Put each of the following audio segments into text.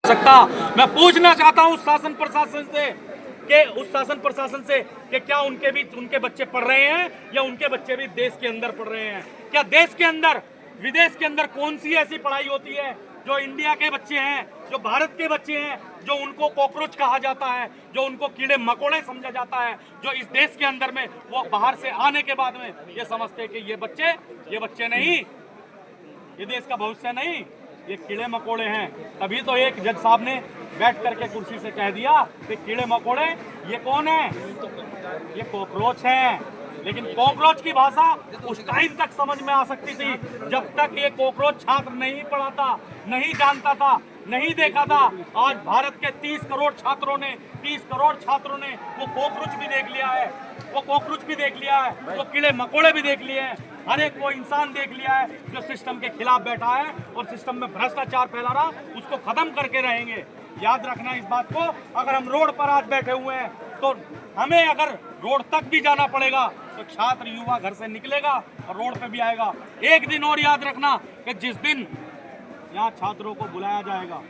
सकता। मैं पूछना चाहता हूँ शासन प्रशासन से कि क्या उनके बच्चे पढ़ रहे हैं या उनके बच्चे भी देश के अंदर पढ़ रहे हैं? क्या देश के अंदर विदेश के अंदर कौन सी ऐसी पढ़ाई होती है जो इंडिया के बच्चे हैं, जो भारत के बच्चे हैं, जो उनको कॉकरोच कहा जाता है, जो उनको कीड़े मकोड़े समझा जाता है, जो इस देश के अंदर में वो बाहर से आने के बाद में ये समझते हैं कि ये बच्चे नहीं, ये देश का भविष्य नहीं, ये कीड़े मकोड़े हैं। तभी तो एक जज साहब ने बैठ करके कुर्सी से कह दिया कि कीड़े मकोड़े ये कौन है? ये कॉकरोच हैं। लेकिन कॉकरोच की भाषा उस टाइम तक समझ में आ सकती थी जब तक ये कॉकरोच छात्र नहीं पढ़ा था, नहीं जानता था, नहीं देखा था। आज भारत के 30 करोड़ छात्रों ने वो कॉकरोच भी देख लिया है, वो कीड़े मकोड़े भी देख लिए हैं, हर एक वो इंसान देख लिया है जो सिस्टम के खिलाफ बैठा है और सिस्टम में भ्रष्टाचार फैला रहा, उसको खत्म करके रहेंगे। याद रखना इस बात को। अगर हम रोड पर आज बैठे हुए हैं तो हमें अगर रोड तक भी जाना पड़ेगा तो छात्र युवा घर से निकलेगा और रोड पे भी आएगा। एक दिन और याद रखना कि जिस दिन यहाँ छात्रों को बुलाया जाएगा,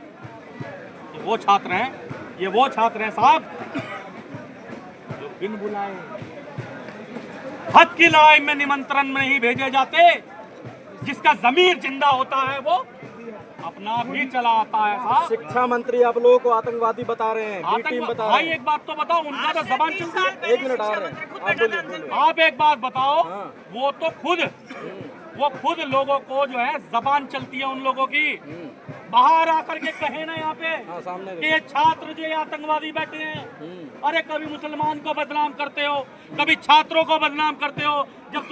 ये वो छात्र हैं साहब जो बिन बुलाए हक की लड़ाई में निमंत्रण में नहीं भेजे जाते। जिसका जमीर जिंदा होता है वो अपना भी चला आता है साहब। शिक्षा मंत्री आप लोगों को आतंकवादी बता रहे हैं, बी टीम बता रहे हैं। भाई एक बात तो बताओ, उनका तो जबान चलती है। एक मिनट आ रहे हैं, आप एक बात बताओ, वो तो खुद लोगों को जो है जबान चलती है उन लोगों की, बाहर आकर के कहे ना यहाँ पे कि ये छात्र जो आतंकवादी बैठे हैं। अरे कभी मुसलमान को बदनाम करते हो, कभी छात्रों को बदनाम करते हो। जब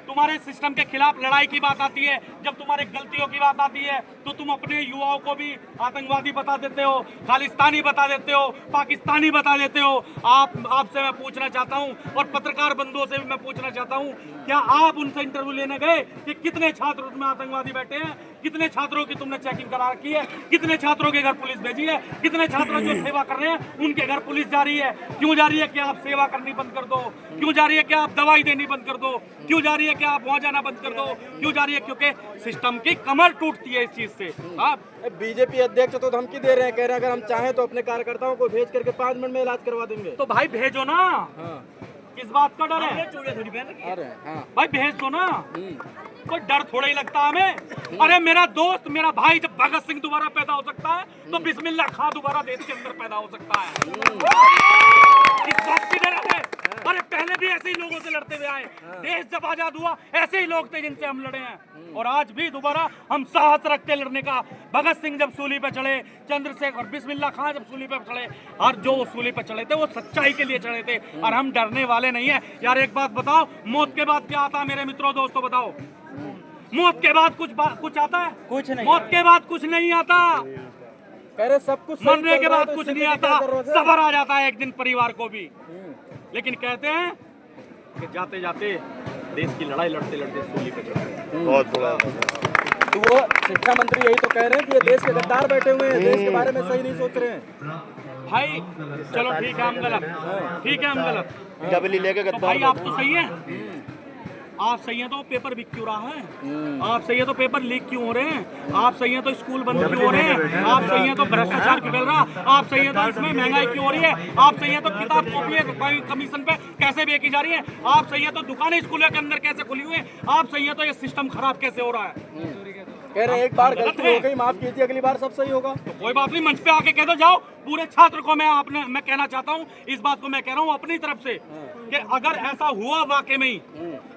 तुम्हारे सिस्टम के खिलाफ लड़ाई की बात आती है, जब तुम्हारे गलतियों की बात आती है तो तुम अपने युवाओं को भी आतंकवादी बता देते हो, खालिस्तानी बता देते हो, पाकिस्तानी बता देते हो। आपसे मैं पूछना चाहता हूं और पत्रकार बंधुओं से भी मैं पूछना चाहता हूं, क्या आप उनसे इंटरव्यू लेने गए कि कितने छात्र उसमें आतंकवादी बैठे हैं? कितने छात्रों की तुमने चेकिंग करा रखी है? कितने छात्रों के घर पुलिस भेजी है? कितने छात्र जो सेवा कर रहे हैं उनके घर पुलिस जा रही है? क्यों जा रही है कि आप सेवा करनी बंद कर दो? क्यों जा रही है कि आप दवाई देनी बंद कर दो? क्यों जा रही है कि आप वहां जाना बंद कर दो? क्यों जा रही है? क्योंकि सिस्टम की कमर टूटती है इस चीज से। आप बीजेपी अध्यक्ष तो धमकी दे रहे हैं, कह रहे हैं अगर हम चाहें तो अपने कार्यकर्ताओं को भेज करके 5 मिनट में इलाज करवा देंगे। तो भाई भेजो ना। किस बात का डर है? भाई भेज दो ना, कोई डर थोड़ा ही लगता हमें। अरे मेरा दोस्त, मेरा भाई, जब भगत सिंह दोबारा पैदा हो सकता है तो बिस्मिल्लाह खां दोबारा देश के अंदर पैदा हो सकता है। इस बात की डर है। अरे पहले भी ऐसे ही लोगों से लड़ते हुए आए, देश जब आजाद हुआ ऐसे ही लोग थे जिनसे हम लड़े हैं और आज भी दोबारा हम साहस रखते लड़ने का। भगत सिंह जब सूली पे चढ़े, चंद्रशेखर, बिस्मिल्लाह खां जब सूली पे चढ़े, और जो सूली पे चढ़े थे वो सच्चाई के लिए चढ़े थे और हम डरने वाले नहीं है। यार एक बात बताओ, मौत के बाद क्या आता है मेरे मित्रों दोस्तों? बताओ, मौत के बाद कुछ आता है? कुछ नहीं। मौत के बाद कुछ नहीं आता। कह रहे सब कुछ मरने के बाद कुछ नहीं आता, सबर आ जाता है एक दिन परिवार को भी। लेकिन कहते हैं कि जाते जाते देश की लड़ाई लड़ते लड़ते सूली पे चढ़े। बहुत बुरा। तो वो शिक्षा मंत्री यही तो कह रहे हैं कि ये देश के गद्दार बैठे हुए हैं, देश के बारे में सही नहीं सोच रहे हैं। भाई चलो ठीक है, हम गलत, डबली लेके तो भाई आप तो सही है। आप सही हैं तो पेपर बिक क्यों रहा है? आप सही है तो पेपर लीक क्यों हो रहे हैं? आप सही है तो स्कूल बंद क्यों हो रहे हैं? आप सही है तो भ्रष्टाचार क्यों फैल रहा? आप सही है तो इसमें महंगाई क्यों हो रही है? आप सही है तो किताब कॉपी कमीशन पे कैसे बेची जा रही है? आप सही है तो दुकानें स्कूलों के अंदर कैसे खुली हुई है? आप सही है तो ये सिस्टम खराब कैसे हो रहा है? कह रहे हैं एक बार गलती हो गई, माफ कीजिए, अगली बार सब सही होगा। तो कोई बात नहीं, मंच पे आके कह दो। जाओ, पूरे छात्र को मैं कहना चाहता हूँ, इस बात को मैं कह रहा हूँ अपनी तरफ से कि अगर ऐसा हुआ वाकई में ही,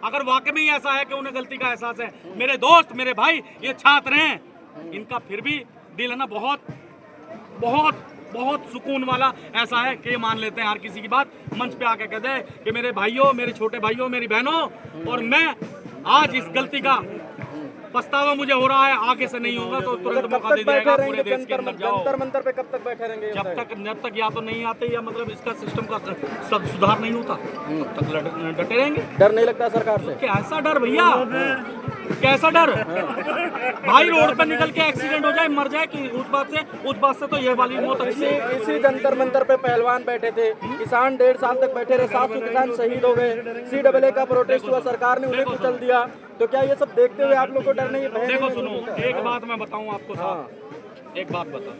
अगर वाकई में ही ऐसा है कि उन्हें गलती का एहसास है, मेरे दोस्त, मेरे भाई, ये छात्र हैं, इनका फिर भी दिल है ना बहुत बहुत बहुत सुकून वाला ऐसा है कि ये मान लेते हैं हर किसी की बात। मंच पे आके कह दे कि मेरे भाइयों, मेरे छोटे भाइयों, मेरी बहनों, और मैं आज इस गलती का पछतावा मुझे हो रहा है, आगे से नहीं होगा तो तुरंत मौका दे दिया पूरे देश के अंदर। जाओ, जंतर मंतर पे कब तक बैठे रहेंगे? जब तक या तो नहीं आते या मतलब इसका सिस्टम का सब सुधार नहीं होता तब तक डटे रहेंगे। डर नहीं लगता सरकार से? कैसा डर भैया, कैसा डर? भाई रोड पर निकल के एक्सीडेंट हो जाए, मर जाए कि उस बात से तो ये वाली मौत अच्छी है। इसी जंतर मंतर पे पहलवान बैठे थे, किसान 1.5 साल तक बैठे रहे, 700 किसान शहीद हो गए, CAA का प्रोटेस्ट हुआ, सरकार ने उन्हें कुचल दिया। तो क्या ये सब देखते हुए आप लोग को डर नहीं है? देखो सुनो, एक बात मैं बताऊं आपको साहब, एक बात बता,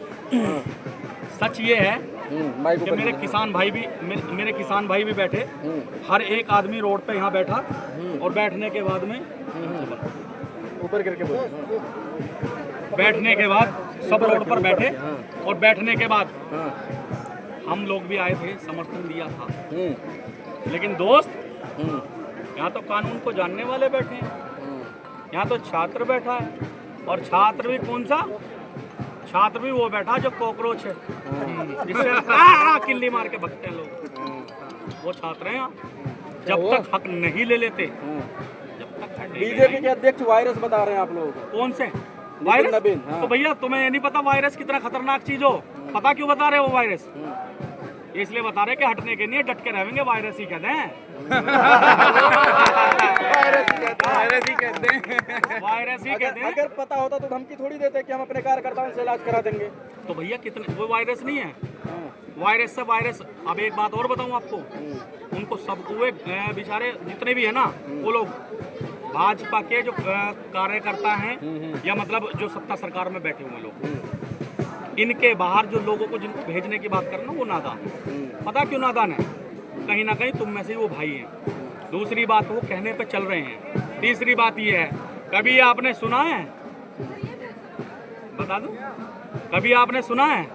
सच ये है माइक कि ऊपर मेरे कीजिए। किसान भाई भी मेरे किसान भाई भी बैठे, हर एक आदमी रोड पे यहाँ बैठा और बैठने के बाद में ऊपर करके बोलो। बैठने के बाद सब रोड पर बैठे और बैठने के बाद हाँ। हम लोग भी आए थे, समर्थन दिया था। लेकिन दोस्त, यहाँ तो कानून को जानने वाले बैठे हैं, यहाँ तो छात्र बैठा है, और छात्र भी कौन सा छात्र भी वो बैठा जो कॉकरोच है, जिससे किल्ली मार के भगते हैं लोग, वो छात्र हैं यहाँ। जब तक हक नहीं ले लेते, जब तक हक नहीं ले बीजेपी के अध्यक्ष वायरस बता रहे हैं आप लोगों को। कौन से वायरस? नवीन, हाँ। तो भैया तुम्हें ये नहीं पता वायरस कितना खतरनाक चीज हो? पता क्यों बता रहे हो वायरस? ये इसलिए बता रहे कि हटने के नहीं, डट के रहेंगे, वायरस ही कहते हैं। वायरस ही कहते हैं। वायरस ही कहते हैं। अगर पता होता तो धमकी थोड़ी देते कि हम अपने कार्यकर्ताओं से इलाज करा देंगे। तो भैया कितने, वो वायरस नहीं है, वायरस से वायरस। अब एक बात और बताऊं आपको, उनको सबको बेचारे जितने भी है ना, वो लोग भाजपा के जो कार्यकर्ता हैं, या मतलब जो सत्ता सरकार में बैठे हुए लोग, इनके बाहर जो लोगों को जिनको भेजने की बात करना, वो नादान है। पता क्यों नादान है? कहीं ना कहीं तुम में से ही वो भाई हैं। दूसरी बात, वो कहने पे चल रहे हैं। तीसरी बात ये है, कभी आपने सुना है, बता दूं, कभी आपने सुना है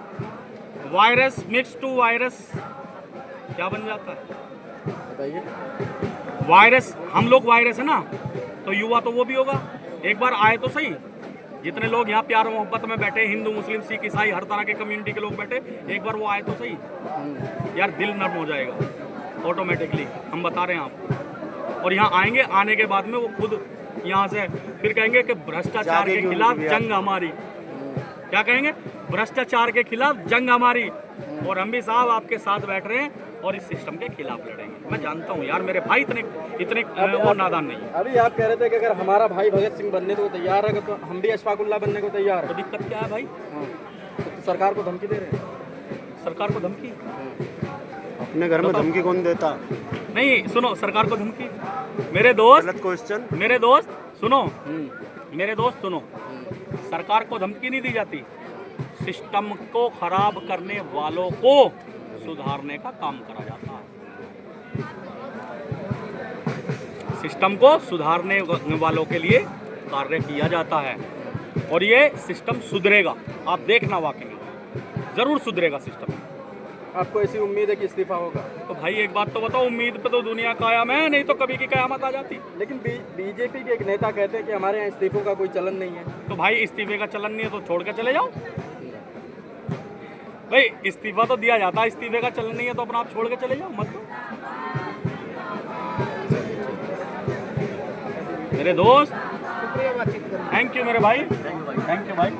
वायरस मिक्स टू वायरस क्या बन जाता है? बताइए। वायरस, हम लोग वायरस है ना, तो युवा तो वो भी होगा। एक बार आए तो सही, जितने लोग यहाँ प्यार मोहब्बत में बैठे, हिंदू मुस्लिम सिख ईसाई हर तरह के कम्युनिटी के लोग बैठे, एक बार वो आए तो सही यार, दिल नर्म हो जाएगा ऑटोमेटिकली, हम बता रहे हैं आपको। और यहाँ आएंगे, आने के बाद में वो खुद यहाँ से फिर कहेंगे कि भ्रष्टाचार के खिलाफ जंग हमारी। क्या कहेंगे? भ्रष्टाचार के खिलाफ जंग हमारी। और हम भी साहब आपके साथ बैठ रहे हैं और इस सिस्टम के खिलाफ लड़ेंगे। मैं जानता हूँ यार, मेरे भाई इतने वो नादान नहीं है। अभी आप कह रहे थे कि अगर हमारा भाई भगत सिंह बनने को तैयार है तो हम भी अशफाकुल्लाह बनने को तैयार तो है। दिक्कत क्या है भाई? तो सरकार को धमकी दे रहे हैं। सरकार को धमकी? अपने घर में धमकी कौन देता? नहीं, सुनो, सरकार को धमकी, मेरे दोस्त, गलत क्वेश्चन। मेरे दोस्त सुनो, मेरे दोस्त सुनो, सरकार को धमकी नहीं दी जाती, सिस्टम को खराब करने वालों को सुधारने का काम करा जाता है। सिस्टम को सुधारने वालों के लिए कार्य किया जाता है, और ये सिस्टम सुधरेगा, आप देखना, वाकई में जरूर सुधरेगा सिस्टम। आपको ऐसी उम्मीद है कि इस्तीफा होगा? तो भाई एक बात तो बताओ, उम्मीद पे तो दुनिया कायम है, नहीं तो कभी की कयामत आ जाती। लेकिन बीजेपी के एक नेता कहते हैं कि हमारे यहाँ इस्तीफों का कोई चलन नहीं है। तो भाई इस्तीफे का चलन नहीं है तो छोड़ के चले जाओ। भाई इस्तीफा तो दिया जाता है, इस्तीफे का चलन नहीं है तो अपना आप छोड़ के चले जाओ, मत दो। मेरे दोस्त, थैंक यू मेरे भाई, थैंक यू भाई।